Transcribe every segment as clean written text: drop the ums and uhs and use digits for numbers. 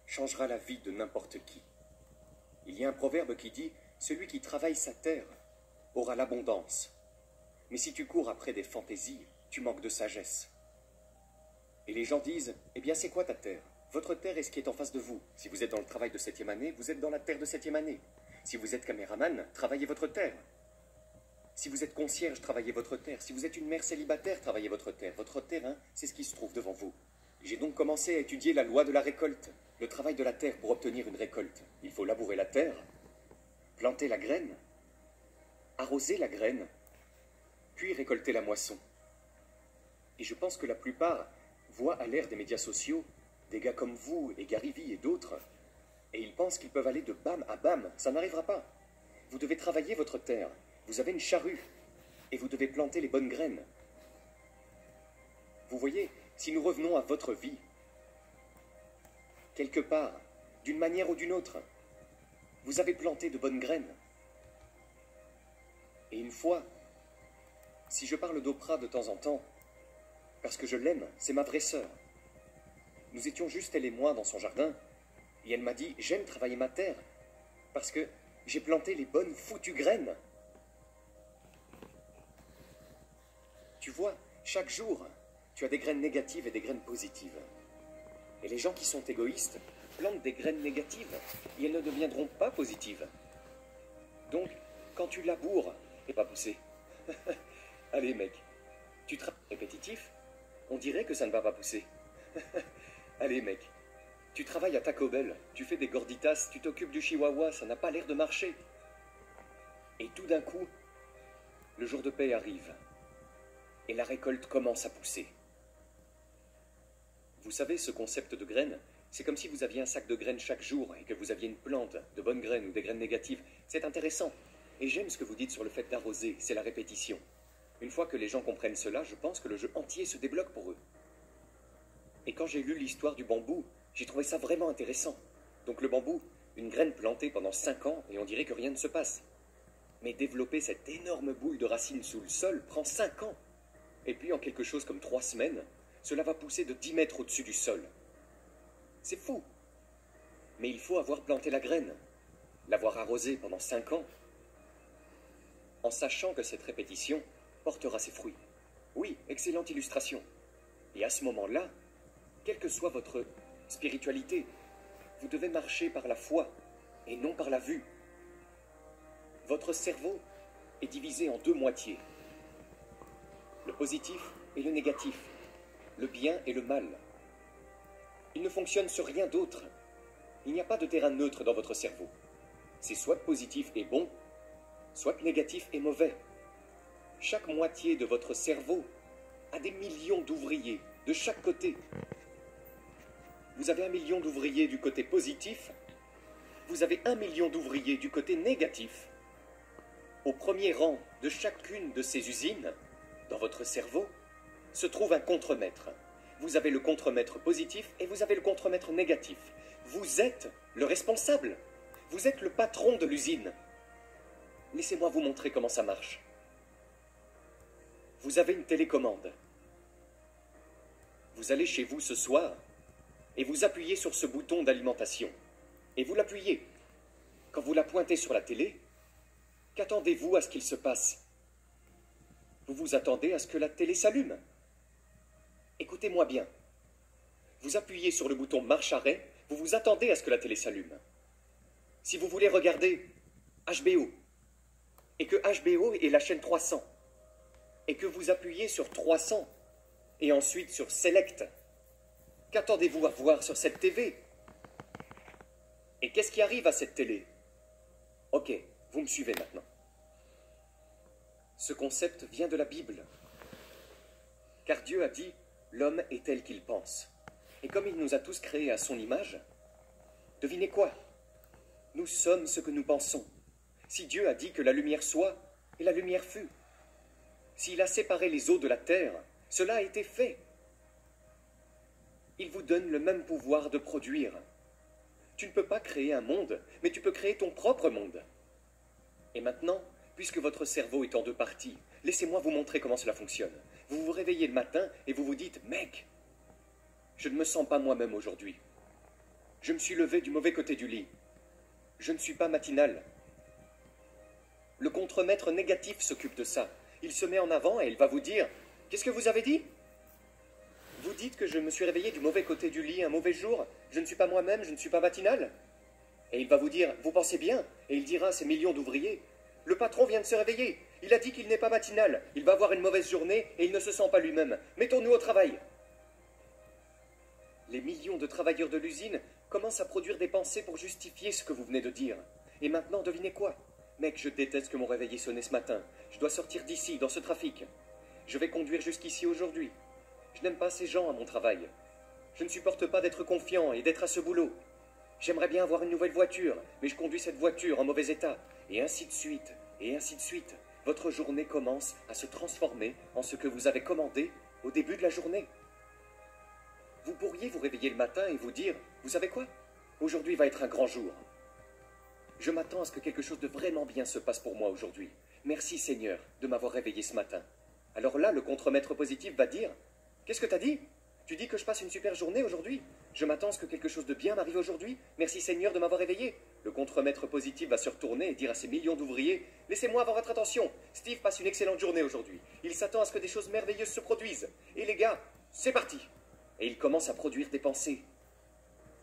changera la vie de n'importe qui. Il y a un proverbe qui dit « Celui qui travaille sa terre aura l'abondance. Mais si tu cours après des fantaisies, tu manques de sagesse. » Et les gens disent « Eh bien, c'est quoi ta terre? Votre terre est ce qui est en face de vous. Si vous êtes dans le travail de 7e année, vous êtes dans la terre de 7e année. Si vous êtes caméraman, travaillez votre terre. Si vous êtes concierge, travaillez votre terre. Si vous êtes une mère célibataire, travaillez votre terre. Votre terrain, c'est ce qui se trouve devant vous. » J'ai donc commencé à étudier la loi de la récolte, le travail de la terre pour obtenir une récolte. Il faut labourer la terre, planter la graine, arroser la graine, puis récolter la moisson. Et je pense que la plupart voient à l'ère des médias sociaux des gars comme vous et Gary Vee et d'autres, et ils pensent qu'ils peuvent aller de bam à bam. Ça n'arrivera pas. Vous devez travailler votre terre. Vous avez une charrue, et vous devez planter les bonnes graines. Vous voyez, si nous revenons à votre vie, quelque part, d'une manière ou d'une autre, vous avez planté de bonnes graines. Et une fois, si je parle d'Oprah de temps en temps, parce que je l'aime, c'est ma vraie sœur. Nous étions juste elle et moi dans son jardin, et elle m'a dit « J'aime travailler ma terre, parce que j'ai planté les bonnes foutues graines. » Tu vois, chaque jour, tu as des graines négatives et des graines positives. Et les gens qui sont égoïstes plantent des graines négatives, et elles ne deviendront pas positives. Donc, quand tu laboures, et pas pousser. Allez mec, tu travailles répétitif, on dirait que ça ne va pas pousser. Allez mec, tu travailles à Taco Bell, tu fais des gorditas, tu t'occupes du chihuahua, ça n'a pas l'air de marcher. Et tout d'un coup, le jour de paix arrive, et la récolte commence à pousser. Vous savez, ce concept de graines, c'est comme si vous aviez un sac de graines chaque jour et que vous aviez une plante, de bonnes graines ou des graines négatives. C'est intéressant. Et j'aime ce que vous dites sur le fait d'arroser, c'est la répétition. Une fois que les gens comprennent cela, je pense que le jeu entier se débloque pour eux. Et quand j'ai lu l'histoire du bambou, j'ai trouvé ça vraiment intéressant. Donc le bambou, une graine plantée pendant 5 ans et on dirait que rien ne se passe. Mais développer cette énorme boule de racines sous le sol prend 5 ans. Et puis en quelque chose comme 3 semaines, cela va pousser de 10 mètres au-dessus du sol. C'est fou. Mais il faut avoir planté la graine, l'avoir arrosée pendant 5 ans, en sachant que cette répétition portera ses fruits. Oui, excellente illustration. Et à ce moment-là, quelle que soit votre spiritualité, vous devez marcher par la foi et non par la vue. Votre cerveau est divisé en 2 moitiés. Le positif et le négatif, le bien et le mal. Il ne fonctionne sur rien d'autre. Il n'y a pas de terrain neutre dans votre cerveau. C'est soit positif et bon, soit négatif et mauvais. Chaque moitié de votre cerveau a des millions d'ouvriers de chaque côté. Vous avez 1 million d'ouvriers du côté positif, vous avez 1 million d'ouvriers du côté négatif. Au premier rang de chacune de ces usines, dans votre cerveau, se trouve un contremaître. Vous avez le contremaître positif et vous avez le contremaître négatif. Vous êtes le responsable. Vous êtes le patron de l'usine. Laissez-moi vous montrer comment ça marche. Vous avez une télécommande. Vous allez chez vous ce soir et vous appuyez sur ce bouton d'alimentation. Et vous l'appuyez. Quand vous la pointez sur la télé, qu'attendez-vous à ce qu'il se passe? Vous vous attendez à ce que la télé s'allume. Écoutez-moi bien. Vous appuyez sur le bouton marche-arrêt, vous vous attendez à ce que la télé s'allume. Si vous voulez regarder HBO, et que HBO est la chaîne 300, et que vous appuyez sur 300, et ensuite sur Select, qu'attendez-vous à voir sur cette TV? Et qu'est-ce qui arrive à cette télé? Ok, vous me suivez maintenant. Ce concept vient de la Bible. Car Dieu a dit « L'homme est tel qu'il pense ». Et comme il nous a tous créés à son image, devinez quoi? Nous sommes ce que nous pensons. Si Dieu a dit que la lumière soit, et la lumière fut. S'il a séparé les eaux de la terre, cela a été fait. Il vous donne le même pouvoir de produire. Tu ne peux pas créer un monde, mais tu peux créer ton propre monde. Et maintenant, puisque votre cerveau est en 2 parties, laissez-moi vous montrer comment cela fonctionne. Vous vous réveillez le matin et vous vous dites « Mec, je ne me sens pas moi-même aujourd'hui. Je me suis levé du mauvais côté du lit. Je ne suis pas matinal. Le contremaître négatif s'occupe de ça. Il se met en avant et il va vous dire « Qu'est-ce que vous avez dit ?» Vous dites que je me suis réveillé du mauvais côté du lit un mauvais jour, je ne suis pas moi-même, je ne suis pas matinal. Et il va vous dire « Vous pensez bien ?» Et il dira à ces millions d'ouvriers « Le patron vient de se réveiller, il a dit qu'il n'est pas matinal, il va avoir une mauvaise journée et il ne se sent pas lui-même. Mettons-nous au travail !» Les millions de travailleurs de l'usine commencent à produire des pensées pour justifier ce que vous venez de dire. Et maintenant, devinez quoi? Mec, je déteste que mon réveil ait sonné ce matin. Je dois sortir d'ici, dans ce trafic. Je vais conduire jusqu'ici aujourd'hui. Je n'aime pas ces gens à mon travail. Je ne supporte pas d'être confiant et d'être à ce boulot. J'aimerais bien avoir une nouvelle voiture, mais je conduis cette voiture en mauvais état. Et ainsi de suite, et ainsi de suite. Votre journée commence à se transformer en ce que vous avez commandé au début de la journée. Vous pourriez vous réveiller le matin et vous dire « Vous savez quoi? Aujourd'hui va être un grand jour. Je m'attends à ce que quelque chose de vraiment bien se passe pour moi aujourd'hui. Merci Seigneur de m'avoir réveillé ce matin. » Alors là, le contremaître positif va dire « Qu'est-ce que t'as dit? Tu dis que je passe une super journée aujourd'hui? Je m'attends à ce que quelque chose de bien m'arrive aujourd'hui. Merci Seigneur de m'avoir réveillé. » Le contremaître positif va se retourner et dire à ces millions d'ouvriers « Laissez-moi avoir votre attention. Steve passe une excellente journée aujourd'hui. Il s'attend à ce que des choses merveilleuses se produisent. Et les gars, c'est parti !» Et il commence à produire des pensées.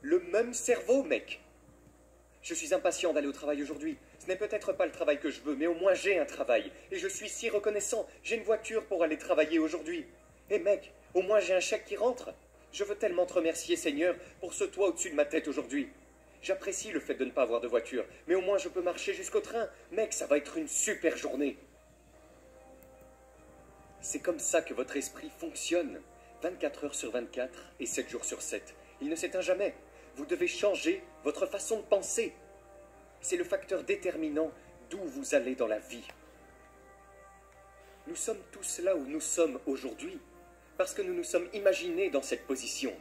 Le même cerveau, mec. Je suis impatient d'aller au travail aujourd'hui. Ce n'est peut-être pas le travail que je veux, mais au moins j'ai un travail. Et je suis si reconnaissant. J'ai une voiture pour aller travailler aujourd'hui. Et mec, au moins j'ai un chèque qui rentre. Je veux tellement te remercier, Seigneur, pour ce toit au-dessus de ma tête aujourd'hui. J'apprécie le fait de ne pas avoir de voiture, mais au moins je peux marcher jusqu'au train. Mec, ça va être une super journée. C'est comme ça que votre esprit fonctionne. 24 heures sur 24 et 7 jours sur 7. Il ne s'éteint jamais. Vous devez changer votre façon de penser. C'est le facteur déterminant d'où vous allez dans la vie. Nous sommes tous là où nous sommes aujourd'hui, parce que nous nous sommes imaginés dans cette position.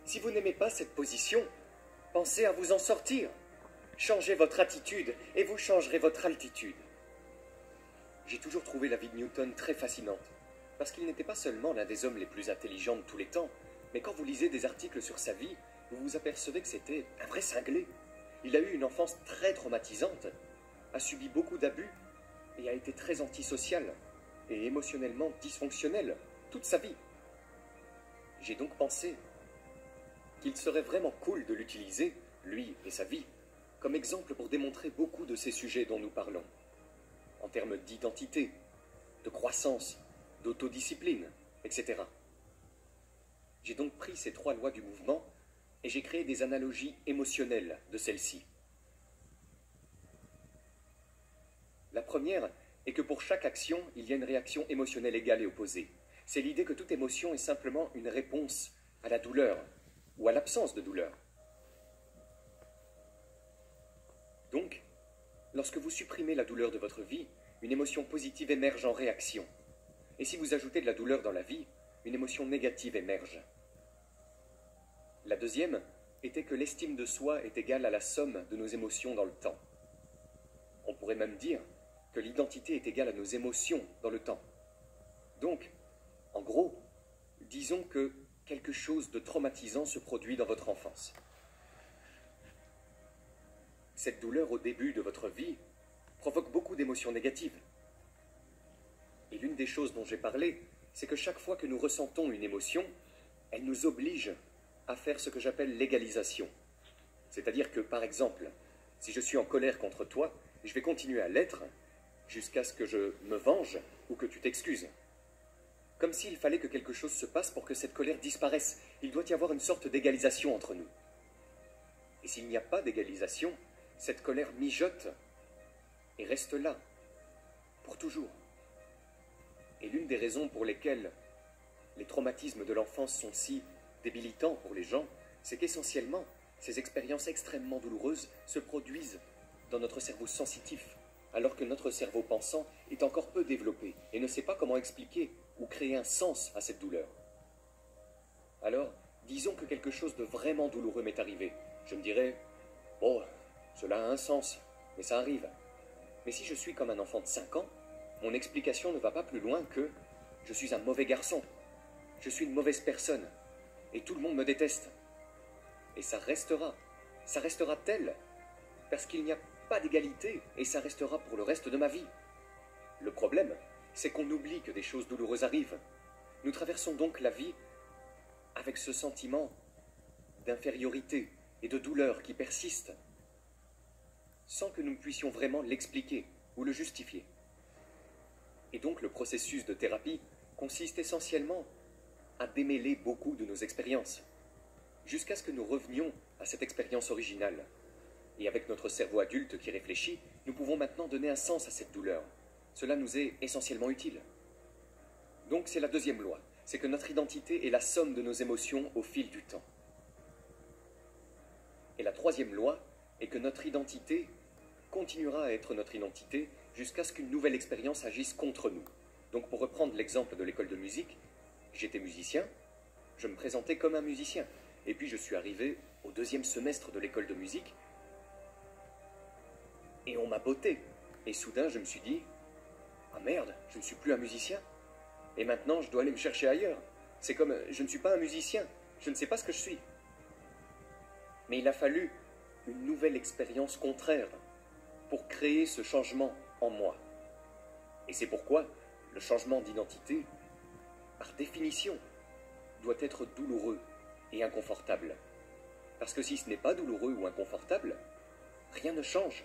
Si vous n'aimez pas cette position, pensez à vous en sortir. Changez votre attitude et vous changerez votre altitude. J'ai toujours trouvé la vie de Newton très fascinante. Parce qu'il n'était pas seulement l'un des hommes les plus intelligents de tous les temps, mais quand vous lisez des articles sur sa vie, vous vous apercevez que c'était un vrai cinglé. Il a eu une enfance très traumatisante, a subi beaucoup d'abus et a été très antisocial et émotionnellement dysfonctionnel toute sa vie. J'ai donc pensé qu'il serait vraiment cool de l'utiliser, lui et sa vie, comme exemple pour démontrer beaucoup de ces sujets dont nous parlons, en termes d'identité, de croissance, d'autodiscipline, etc. J'ai donc pris ces 3 lois du mouvement et j'ai créé des analogies émotionnelles de celles-ci. La première est que pour chaque action, il y a une réaction émotionnelle égale et opposée. C'est l'idée que toute émotion est simplement une réponse à la douleur ou à l'absence de douleur. Donc, lorsque vous supprimez la douleur de votre vie, une émotion positive émerge en réaction. Et si vous ajoutez de la douleur dans la vie, une émotion négative émerge. La deuxième était que l'estime de soi est égale à la somme de nos émotions dans le temps. On pourrait même dire que l'identité est égale à nos émotions dans le temps. Donc, en gros, disons que quelque chose de traumatisant se produit dans votre enfance. Cette douleur au début de votre vie provoque beaucoup d'émotions négatives. Et l'une des choses dont j'ai parlé, c'est que chaque fois que nous ressentons une émotion, elle nous oblige à faire ce que j'appelle l'égalisation. C'est-à-dire que, par exemple, si je suis en colère contre toi, je vais continuer à l'être jusqu'à ce que je me venge ou que tu t'excuses. Comme s'il fallait que quelque chose se passe pour que cette colère disparaisse. Il doit y avoir une sorte d'égalisation entre nous. Et s'il n'y a pas d'égalisation, cette colère mijote et reste là, pour toujours. Et l'une des raisons pour lesquelles les traumatismes de l'enfance sont si débilitants pour les gens, c'est qu'essentiellement, ces expériences extrêmement douloureuses se produisent dans notre cerveau sensitif, alors que notre cerveau pensant est encore peu développé et ne sait pas comment expliquer ou créer un sens à cette douleur. Alors, disons que quelque chose de vraiment douloureux m'est arrivé. Je me dirais, « Oh, cela a un sens, mais ça arrive. » Mais si je suis comme un enfant de 5 ans, mon explication ne va pas plus loin que « je suis un mauvais garçon, je suis une mauvaise personne, et tout le monde me déteste. » et ça restera. Ça restera tel, parce qu'il n'y a pas d'égalité, et ça restera pour le reste de ma vie. Le problème, c'est qu'on oublie que des choses douloureuses arrivent. Nous traversons donc la vie avec ce sentiment d'infériorité et de douleur qui persiste, sans que nous puissions vraiment l'expliquer ou le justifier. Et donc le processus de thérapie consiste essentiellement à démêler beaucoup de nos expériences, jusqu'à ce que nous revenions à cette expérience originale. Et avec notre cerveau adulte qui réfléchit, nous pouvons maintenant donner un sens à cette douleur. Cela nous est essentiellement utile. Donc c'est la deuxième loi, c'est que notre identité est la somme de nos émotions au fil du temps. Et la troisième loi est que notre identité continuera à être notre identité jusqu'à ce qu'une nouvelle expérience agisse contre nous. Donc pour reprendre l'exemple de l'école de musique, j'étais musicien, je me présentais comme un musicien. Et puis je suis arrivé au deuxième semestre de l'école de musique, et on m'a botté. Et soudain je me suis dit, ah merde, je ne suis plus un musicien. Et maintenant je dois aller me chercher ailleurs. C'est comme, je ne suis pas un musicien, je ne sais pas ce que je suis. Mais il a fallu une nouvelle expérience contraire pour créer ce changement en moi. Et c'est pourquoi le changement d'identité, par définition, doit être douloureux et inconfortable. Parce que si ce n'est pas douloureux ou inconfortable, rien ne change.